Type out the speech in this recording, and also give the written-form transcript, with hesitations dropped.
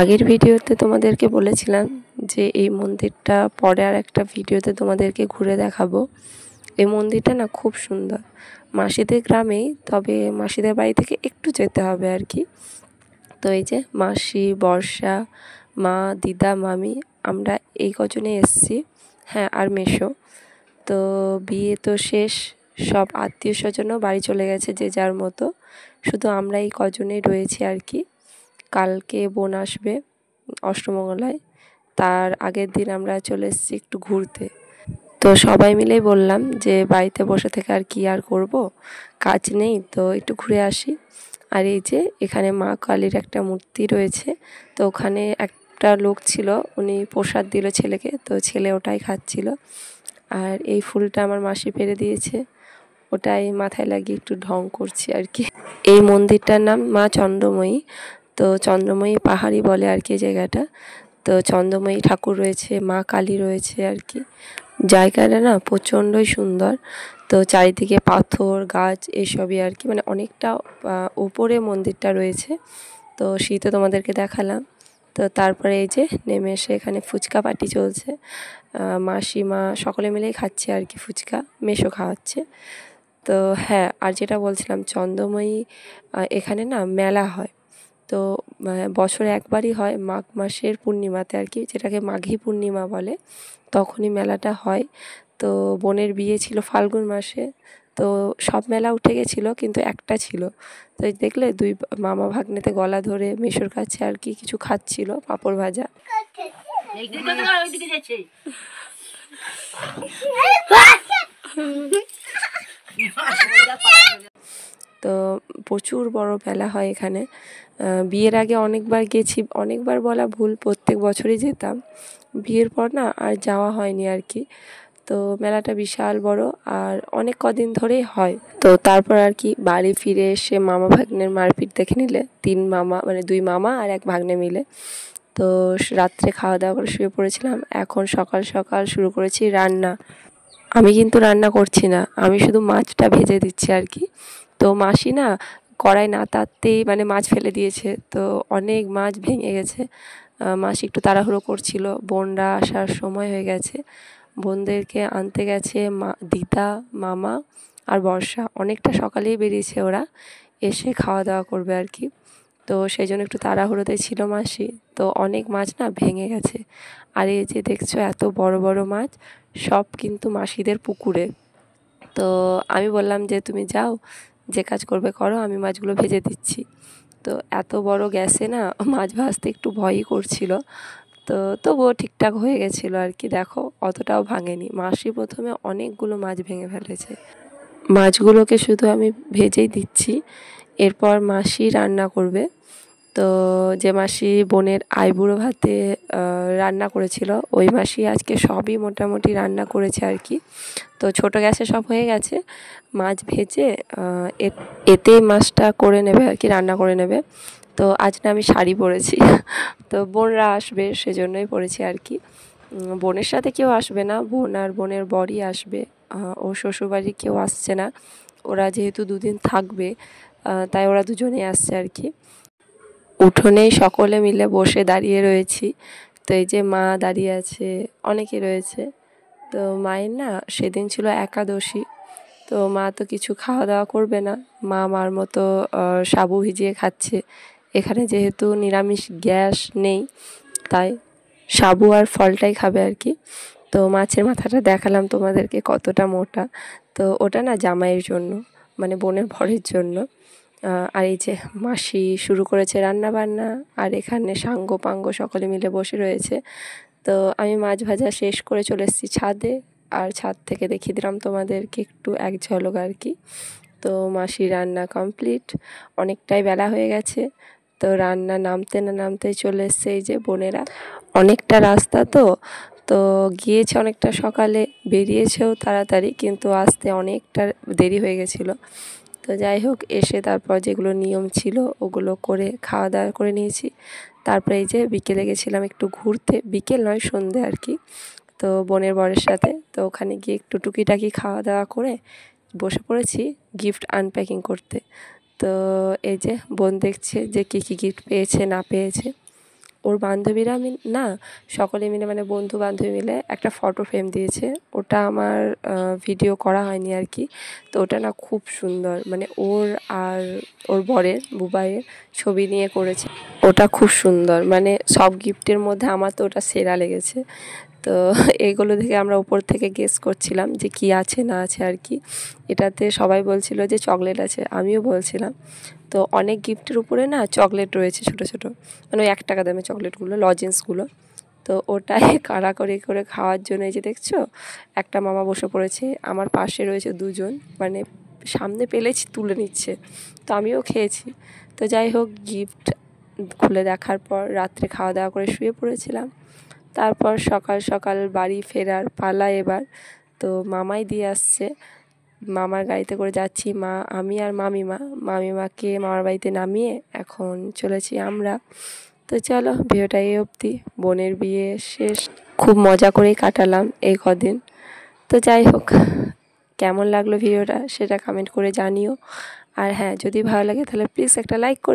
আগের ভিডিওতে তোমাদেরকে বলেছিলাম যে এই মন্দিরটা পরে আর একটা ভিডিওতে তোমাদেরকে ঘুরে দেখাবো। এই মন্দিরটা না খুব সুন্দর, মাসিদের গ্রামেই, তবে মাসিদের বাড়ি থেকে একটু যেতে হবে আর কি। তো এই যে মাসি, বর্ষা, মা, দিদা, মামি, আমরা এই কজনে এসছি। হ্যাঁ, আর মেসো। তো বিয়ে তো শেষ, সব আত্মীয় স্বজনও বাড়ি চলে গেছে যে যার মতো, শুধু আমরা এই কজনেই রয়েছি আর কি। কালকে বোন আসবে অষ্টমঙ্গলায়, তার আগের দিন আমরা চলে এসেছি একটু ঘুরতে। তো সবাই মিলেই বললাম যে বাড়িতে বসে থেকে আর কি আর করব, কাজ নেই, তো একটু ঘুরে আসি। আর এই যে এখানে মা কালীর একটা মূর্তি রয়েছে, তো ওখানে একটা লোক ছিল, উনি প্রসাদ দিল ছেলেকে, তো ছেলে ওটাই খাচ্ছিল। আর এই ফুলটা আমার মাসি পেরে দিয়েছে, ওটাই মাথায় লাগিয়ে একটু ঢং করছি আর কি। এই মন্দিরটার নাম মা চন্দ্রময়ী। তো চন্দ্রময়ী পাহাড়ি বলে আর কি জায়গাটা। তো চন্দ্রময়ী ঠাকুর রয়েছে, মা কালী রয়েছে আর কি। জায়গাটা না প্রচণ্ডই সুন্দর। তো চারিদিকে পাথর, গাছ, এসবই আর কি, মানে অনেকটা উপরে মন্দিরটা রয়েছে। তো শীতে তোমাদেরকে দেখালাম। তো তারপরে এই যে নেমে এসে এখানে ফুচকা পার্টি চলছে, মাসিমা সকলে মিলেই খাচ্ছে আর কি ফুচকা, মেসো খাওয়াচ্ছে। তো হ্যাঁ, আর যেটা বলছিলাম, চন্দ্রময়ী এখানে না মেলা হয়। তো বছরে একবারই হয়, মাঘ মাসের পূর্ণিমাতে আর কি, যেটাকে মাঘী পূর্ণিমা বলে, তখনই মেলাটা হয়। তো বোনের বিয়ে ছিল ফাল্গুন মাসে, তো সব মেলা উঠে গেছিলো, কিন্তু একটা ছিল। তো দেখলে দুই মামা ভাগ্নেতে গলা ধরে মেসোর কাছে আর কি কিছু খাচ্ছিল, পাঁপড় ভাজা। তো প্রচুর বড় মেলা হয় এখানে। বিয়ের আগে অনেকবার গেছি, অনেকবার বলা ভুল, প্রত্যেক বছরই যেতাম। বিয়ের পর না আর যাওয়া হয়নি আর কি। তো মেলাটা বিশাল বড় আর অনেক কদিন ধরেই হয়। তো তারপর আর কি বাড়ি ফিরে এসে মামা ভাগ্নের মারপিট দেখে নিলে, তিন মামা মানে দুই মামা আর এক ভাগ্নে মিলে। তো রাত্রে খাওয়া দাওয়া করে শুয়ে পড়েছিলাম। এখন সকাল সকাল শুরু করেছি রান্না। আমি কিন্তু রান্না করছি না, আমি শুধু মাছটা ভেজে দিচ্ছি আর কি। তো মাসি না কড়াই না তাতেই মানে মাছ ফেলে দিয়েছে, তো অনেক মাছ ভেঙে গেছে। মাসি একটু তাড়াহুড়ো করছিল, বোনরা আসার সময় হয়ে গেছে, বোনদেরকে আনতে গেছে দিদা, মামা আর বর্ষা। অনেকটা সকালেই বেরিয়েছে ওরা, এসে খাওয়া দাওয়া করবে আর কি। তো সেই জন্য একটু তাড়াহুড়োতে ছিল মাসি, তো অনেক মাছ না ভেঙে গেছে। আর এই যে দেখছো এত বড় বড় মাছ, সব কিন্তু মাসিদের পুকুরে। তো আমি বললাম যে তুমি যাও, যে কাজ করবে করো, আমি মাছগুলো ভেজে দিচ্ছি। তো এত বড় গ্যাসে না মাছ ভাজতে একটু ভয়ই করছিল। তো তবুও ঠিকঠাক হয়ে গেছিলো আর কি। দেখো অতটাও ভাঙেনি, মাসি প্রথমে অনেকগুলো মাছ ভেঙে ফেলেছে। মাছগুলোকে শুধু আমি ভেজেই দিচ্ছি, এরপর মাসি রান্না করবে। তো যে মাসি বোনের আইবুড়ো ভাতে রান্না করেছিল, ওই মাসি আজকে সবই মোটামুটি রান্না করেছে আর কি। তো ছোটো গ্যাসে সব হয়ে গেছে, মাছ ভেজে এতেই মাছটা করে নেবে আর কি, রান্না করে নেবে। তো আজ না আমি শাড়ি পরেছি, তো বোনরা আসবে সেজন্যই পরেছি আর কি। বোনের সাথে কেউ আসবে না, বোন আর বোনের বরই আসবে, ও শ্বশুরবাড়ি কেউ আসছে না। ওরা যেহেতু দুদিন থাকবে, তাই ওরা দুজনেই আসছে আর কি। উঠোনেই সকলে মিলে বসে দাঁড়িয়ে রয়েছি। তো এই যে মা দাঁড়িয়ে আছে, অনেকে রয়েছে। তো মায়ের না সেদিন ছিল একাদশী, তো মা তো কিছু খাওয়া দাওয়া করবে না, মা মার মতো সাবু ভিজিয়ে খাচ্ছে। এখানে যেহেতু নিরামিষ গ্যাস নেই, তাই সাবু আর ফলটাই খাবে আর কি। তো মাছের মাথাটা দেখালাম তোমাদেরকে কতটা মোটা, তো ওটা না জামাইয়ের জন্য, মানে বোনের বরের জন্য। আর এই যে মাসি শুরু করেছে রান্না বান্না, আর এখানে সাঙ্গ পাঙ্গ সকলে মিলে বসে রয়েছে। তো আমি মাছ ভাজা শেষ করে চলে এসেছি ছাদে, আর ছাদ থেকে দেখিয়ে দিলাম তোমাদেরকে একটু এক ঝলক আর কি। তো মাসি রান্না কমপ্লিট, অনেকটাই বেলা হয়ে গেছে। তো রান্না নামতে না নামতেই চলে এসছে এই যে বোনেরা। অনেকটা রাস্তা তো, তো গিয়েছে অনেকটা সকালে, বেরিয়েছেও তাড়াতাড়ি, কিন্তু আসতে অনেকটা দেরি হয়ে গেছিলো। তো যাই হোক, এসে তারপর যেগুলো নিয়ম ছিল ওগুলো করে খাওয়া দাওয়া করে নিয়েছি। তারপরে এই যে বিকেলে গেছিলাম একটু ঘুরতে, বিকেল নয় সন্ধে আর কি। তো বোনের বরের সাথে। তো ওখানে গিয়ে একটু টুকিটাকি খাওয়া দাওয়া করে বসে পড়েছি গিফট আনপ্যাকিং করতে। তো এই যে বোন দেখছে যে কী কী গিফট পেয়েছে না পেয়েছে। ওর বান্ধবীরা না সকলে মিলে মানে বন্ধু বান্ধবী মিলে একটা ফটো ফ্রেম দিয়েছে। ওটা আমার ভিডিও করা হয়নি আর কি। তো ওটা না খুব সুন্দর, মানে ওর আর ওর বরের বুবাইয়ের ছবি নিয়ে করেছে। ওটা খুব সুন্দর, মানে সব গিফটের মধ্যে আমার তো ওটা সেরা লেগেছে। তো এইগুলো দেখে আমরা উপর থেকে গেস করছিলাম যে কী আছে না আছে আর কি। এটাতে সবাই বলছিল যে চকলেট আছে, আমিও বলছিলাম। তো অনেক গিফটের উপরে না চকলেট রয়েছে ছোটো ছোটো, মানে ওই 1 টাকা দামের চকলেটগুলো, লজেন্সগুলো। তো ওটাই কাড়াকাড়ি করে খাওয়ার জন্য এই যে দেখছো একটা মামা বসে পড়েছে, আমার পাশে রয়েছে 2 জন, মানে সামনে পেলেছি তুলে নিচ্ছে। তো আমিও খেয়েছি। তো যাই হোক, গিফট খুলে দেখার পর রাত্রে খাওয়া দাওয়া করে শুয়ে পড়েছিলাম। তারপর সকাল সকাল বাড়ি ফেরার পালা এবার। তো মামাই দিয়ে আসছে, মামার গাড়িতে করে যাচ্ছি আমি আর মামিমাকে মামার বাড়িতে নামিয়ে এখন চলেছি আমরা। তো চলো, ভিডিওটা এই অবধি। বোনের বিয়ে শেষ, খুব মজা করেই কাটালাম এই কদিন। তো যাই হোক, কেমন লাগলো ভিডিওটা সেটা কমেন্ট করে জানিও। আর হ্যাঁ, যদি ভালো লাগে তাহলে প্লিজ একটা লাইক করে